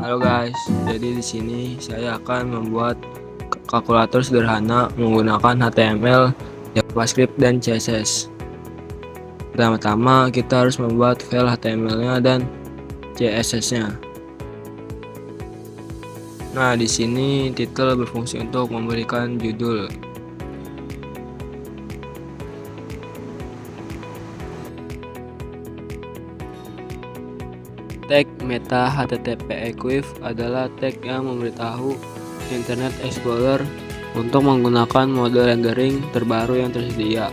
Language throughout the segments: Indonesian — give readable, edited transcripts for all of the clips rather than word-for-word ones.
Halo guys, jadi di sini saya akan membuat kalkulator sederhana menggunakan HTML, JavaScript, dan CSS. Pertama-tama kita harus membuat file HTML-nya dan CSS-nya. Nah, di sini title berfungsi untuk memberikan judul. Tag meta HTTP equif adalah tag yang memberitahu Internet Explorer untuk menggunakan mode rendering terbaru yang tersedia.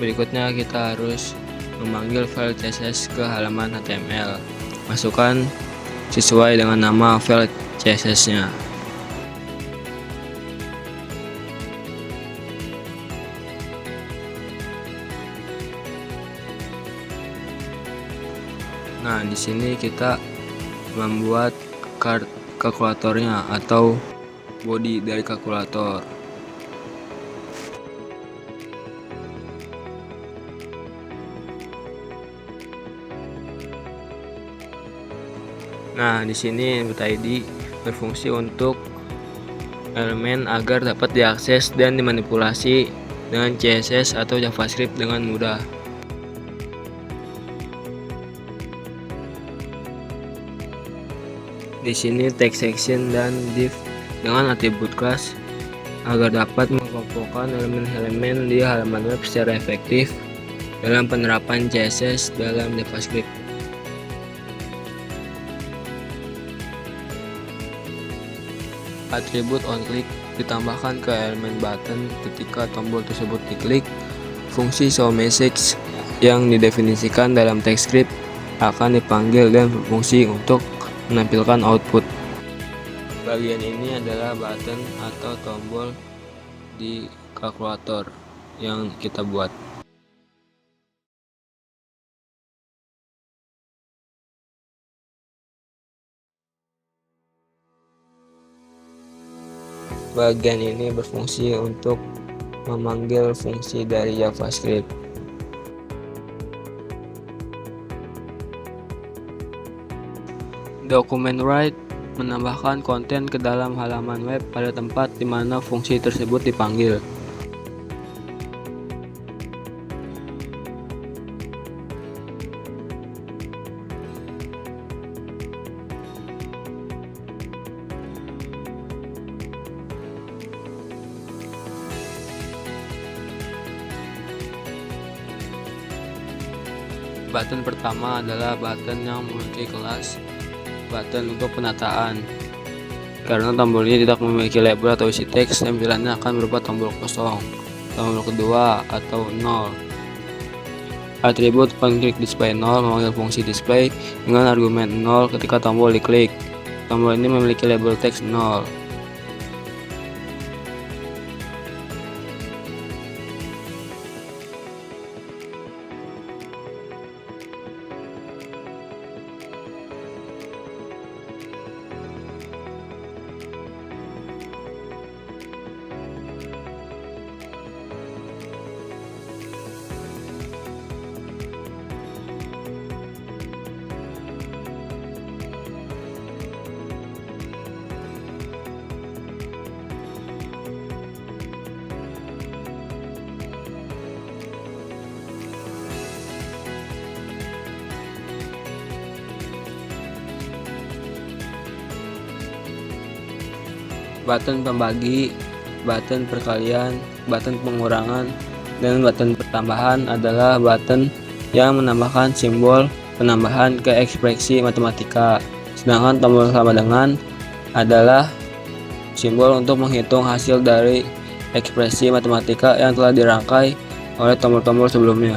Berikutnya kita harus memanggil file CSS ke halaman HTML. Masukkan sesuai dengan nama file CSS-nya. Nah, di sini kita membuat kalkulatornya atau body dari kalkulator. Nah, di sini input ID berfungsi untuk elemen agar dapat diakses dan dimanipulasi dengan CSS atau JavaScript dengan mudah. Di sini text section dan div dengan atribut kelas agar dapat mengelompokkan elemen-elemen di halaman web secara efektif dalam penerapan CSS dalam JavaScript. Atribut onClick ditambahkan ke elemen button ketika tombol tersebut diklik. Fungsi showMessage yang didefinisikan dalam TypeScript akan dipanggil dan berfungsi untuk menampilkan output. Bagian ini adalah button atau tombol di kalkulator yang kita buat. Bagian ini berfungsi untuk memanggil fungsi dari JavaScript. Dokumen write menambahkan konten ke dalam halaman web pada tempat di mana fungsi tersebut dipanggil. Button pertama adalah button yang memiliki kelas button untuk penataan. Karena tombol ini tidak memiliki label atau isi teks, tampilannya akan berupa tombol kosong, tombol kedua atau 0. Atribut onClick display 0 memanggil fungsi display dengan argumen 0 ketika tombol diklik. Tombol ini memiliki label teks 0. Button pembagi, button perkalian, button pengurangan, dan button pertambahan adalah button yang menambahkan simbol penambahan ke ekspresi matematika. Sedangkan tombol sama dengan adalah simbol untuk menghitung hasil dari ekspresi matematika yang telah dirangkai oleh tombol-tombol sebelumnya.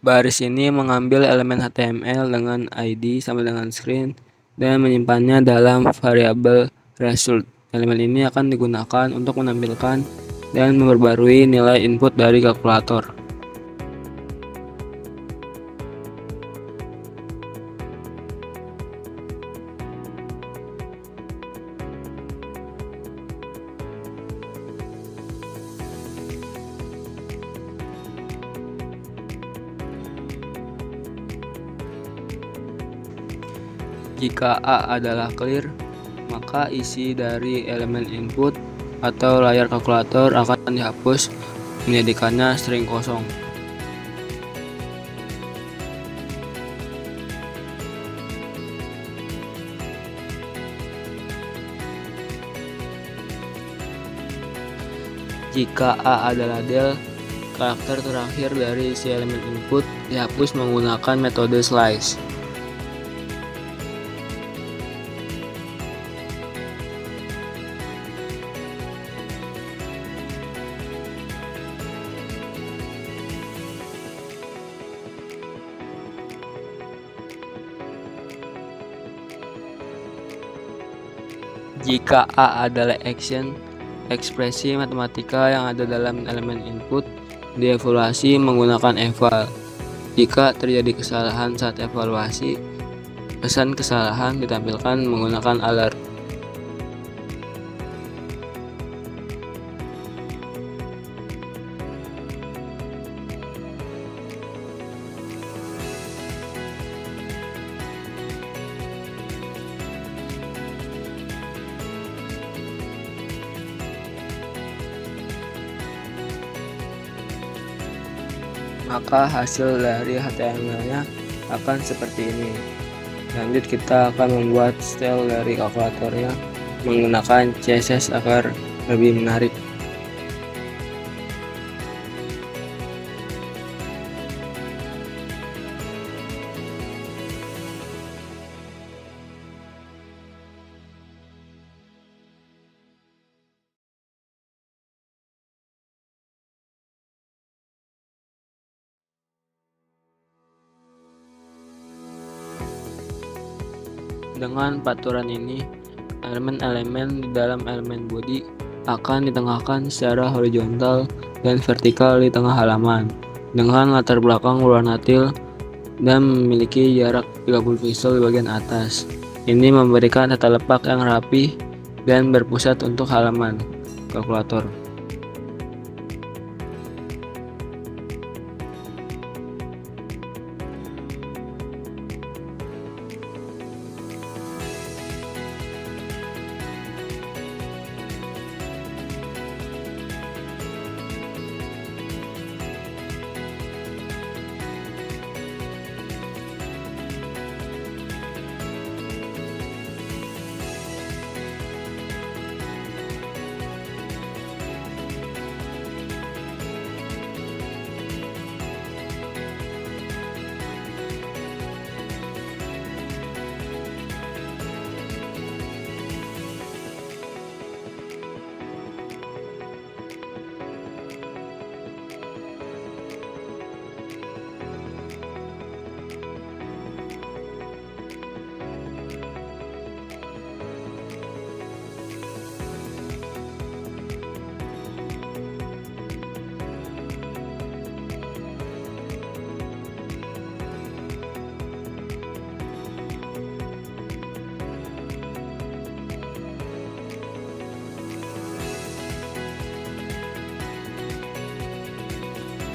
Baris ini mengambil elemen HTML dengan ID sama dengan screen dan menyimpannya dalam variabel result. Elemen ini akan digunakan untuk menampilkan dan memperbarui nilai input dari kalkulator. Jika A adalah clear, maka isi dari elemen input atau layar kalkulator akan dihapus, menjadikannya string kosong. Jika A adalah del, karakter terakhir dari isi elemen input dihapus menggunakan metode slice. Jika A adalah action, ekspresi matematika yang ada dalam elemen input dievaluasi menggunakan eval. Jika terjadi kesalahan saat evaluasi, pesan kesalahan ditampilkan menggunakan alert. Maka hasil dari HTML-nya akan seperti ini. Lanjut kita akan membuat style dari kalkulatornya menggunakan CSS agar lebih menarik. Dengan paturan ini, elemen-elemen di dalam elemen body akan ditengahkan secara horizontal dan vertikal di tengah halaman dengan latar belakang berwarna teal dan memiliki jarak 30 pixel di bagian atas. Ini memberikan tata letak yang rapi dan berpusat untuk halaman kalkulator.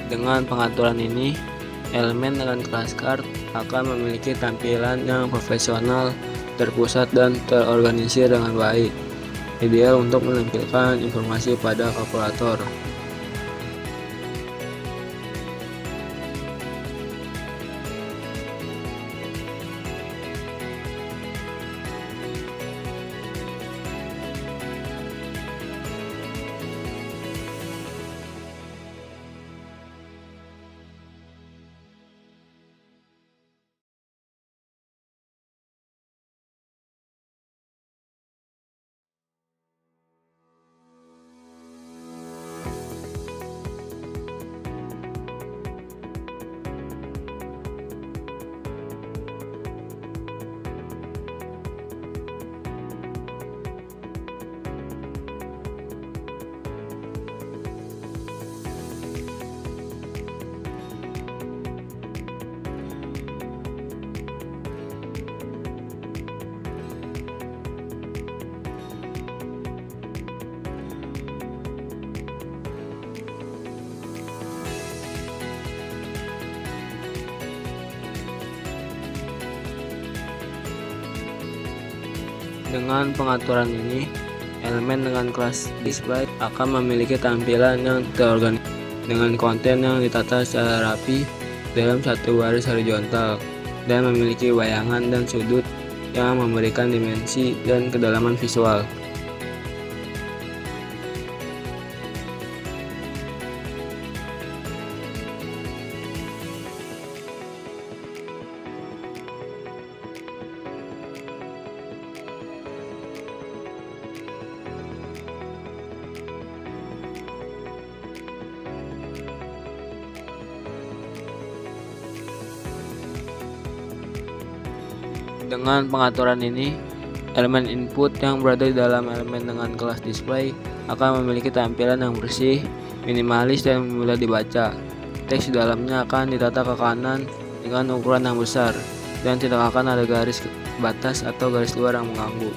Dengan pengaturan ini, elemen dengan kelas card akan memiliki tampilan yang profesional, terpusat, dan terorganisir dengan baik, ideal untuk menampilkan informasi pada kalkulator. Dengan pengaturan ini, elemen dengan kelas display akan memiliki tampilan yang terorganisir dengan konten yang ditata secara rapi dalam satu baris horizontal dan memiliki bayangan dan sudut yang memberikan dimensi dan kedalaman visual. Dengan pengaturan ini, elemen input yang berada di dalam elemen dengan kelas display akan memiliki tampilan yang bersih, minimalis, dan mudah dibaca. Teks di dalamnya akan ditata ke kanan dengan ukuran yang besar, dan tidak akan ada garis batas atau garis luar yang mengganggu.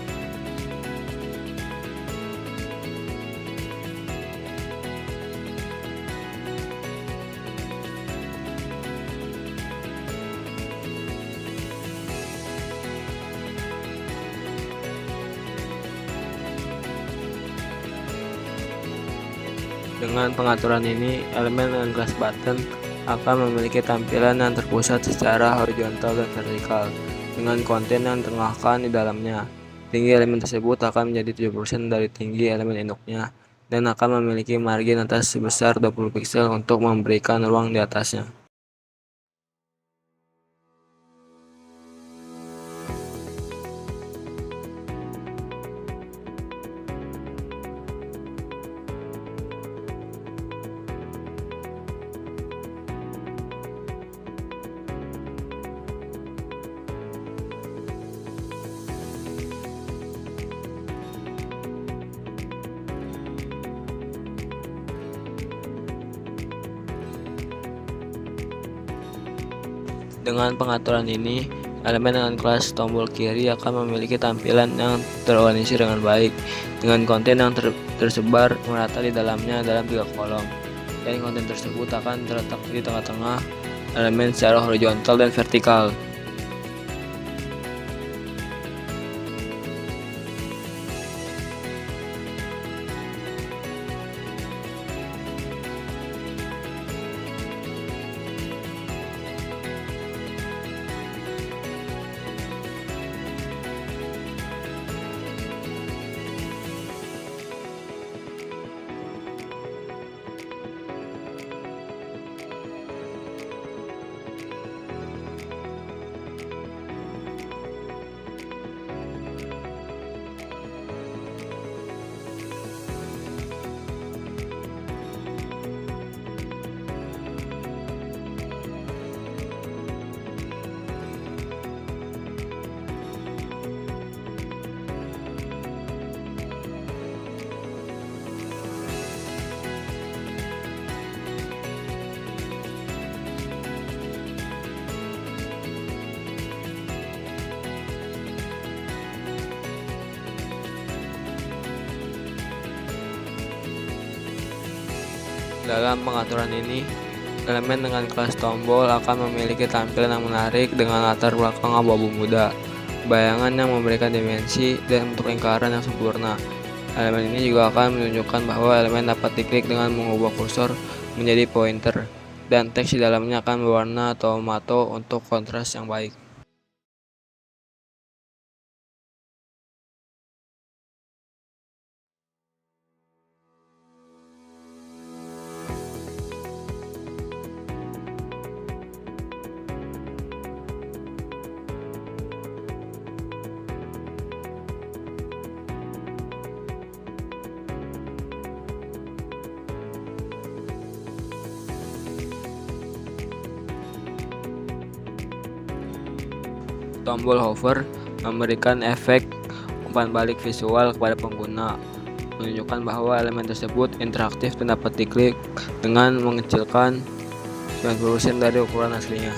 Dengan pengaturan ini, elemen dengan kelas button akan memiliki tampilan yang terpusat secara horizontal dan vertikal, dengan konten yang ditengahkan di dalamnya. Tinggi elemen tersebut akan menjadi 70% dari tinggi elemen induknya, dan akan memiliki margin atas sebesar 20 piksel untuk memberikan ruang di atasnya. Dengan pengaturan ini, elemen dengan kelas tombol kiri akan memiliki tampilan yang terorganisir dengan baik, dengan konten yang tersebar merata di dalamnya dalam 3 kolom, dan konten tersebut akan terletak di tengah-tengah elemen secara horizontal dan vertikal. Dalam pengaturan ini, elemen dengan kelas tombol akan memiliki tampilan yang menarik dengan latar belakang abu-abu muda, bayangan yang memberikan dimensi, dan bentuk lingkaran yang sempurna. Elemen ini juga akan menunjukkan bahwa elemen dapat diklik dengan mengubah kursor menjadi pointer, dan teks di dalamnya akan berwarna tomato untuk kontras yang baik. Tombol hover memberikan efek umpan balik visual kepada pengguna, menunjukkan bahwa elemen tersebut interaktif dan dapat diklik dengan mengecilkan 90% dari ukuran aslinya.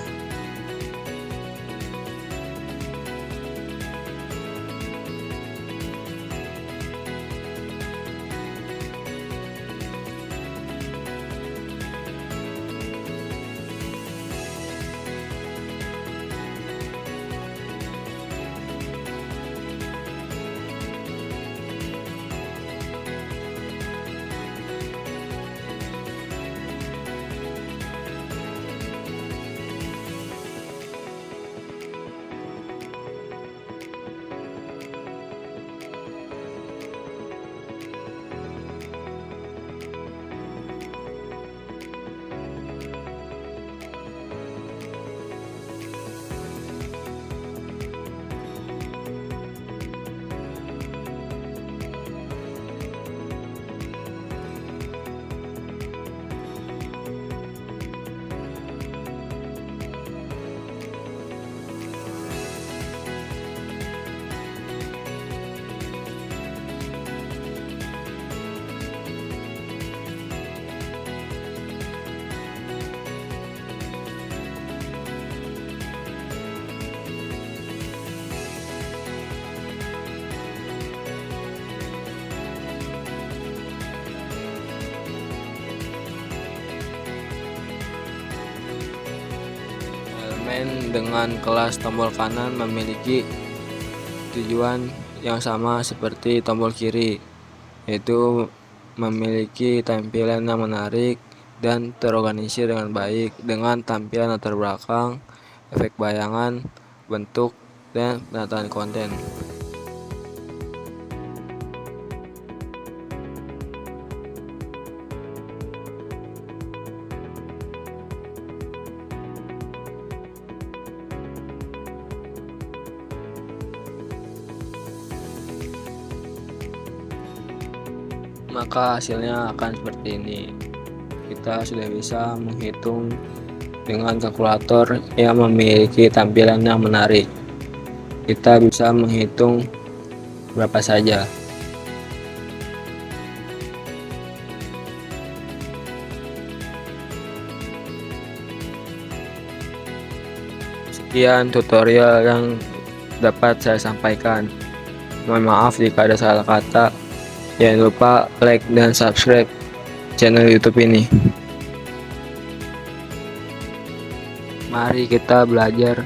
Bermain dengan kelas tombol kanan memiliki tujuan yang sama seperti tombol kiri, yaitu memiliki tampilan yang menarik dan terorganisir dengan baik dengan tampilan latar belakang, efek bayangan, bentuk, dan penataan konten. Maka hasilnya akan seperti ini. Kita sudah bisa menghitung dengan kalkulator yang memiliki tampilan yang menarik. Kita bisa menghitung berapa saja. Sekian tutorial yang dapat saya sampaikan. Mohon maaf jika ada salah kata. Jangan lupa like dan subscribe channel YouTube ini. Mari kita belajar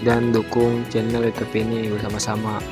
dan dukung channel YouTube ini bersama-sama.